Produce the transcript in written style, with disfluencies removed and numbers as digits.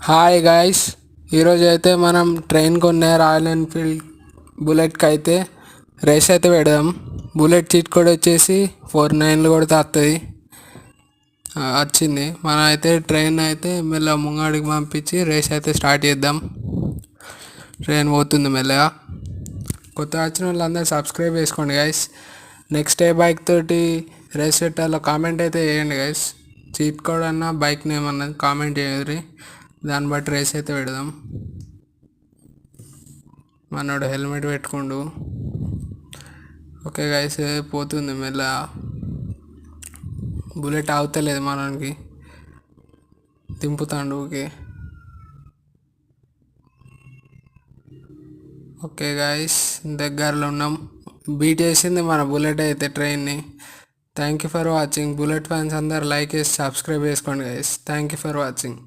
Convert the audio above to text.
Hi guys, ఈరోజు అయితే మనం ట్రైన్ కొన్న రాయల్ ఎన్ఫీల్డ్ బుల్లెట్కి అయితే రేస్ అయితే పెడదాం. బుల్లెట్ చీట్ కోడ్ వచ్చేసి 49 కొడితే వస్తుంది. వచ్చింది. మనం అయితే ట్రైన్ అయితే మెల్లగా ముంగడికి పంపించి రేస్ అయితే స్టార్ట్ చేద్దాం. ట్రైన్ పోతుంది మెల్లగా. కొత్త వచ్చిన వాళ్ళందరూ సబ్స్క్రైబ్ చేసుకోండి గైస్. నెక్స్ట్ ఏ బైక్ తోటి రేస్ పెట్టాలో కామెంట్ అయితే చేయండి గైస్. చీట్ కోడ్ అన్న బైక్ నేమ్ అన్నది కామెంట్ చేయండి. దాన్ని బట్టి రేస్ అయితే పెడదాం. మనోడు హెల్మెట్ పెట్టుకుండు. ఓకే గైస్, పోతుంది మెల్ల. బుల్లెట్ ఆగుతలేదు, మనకి దింపుతాండు. ఓకే గైస్, దగ్గరలో ఉన్నాం. బీట్ చేసింది మన బుల్లెట్ అయితే ట్రైన్ని. Thank you for watching. Bullet fans అందరు లైక్ చేసి సబ్స్క్రైబ్ చేసుకోండి guys. Thank you for watching.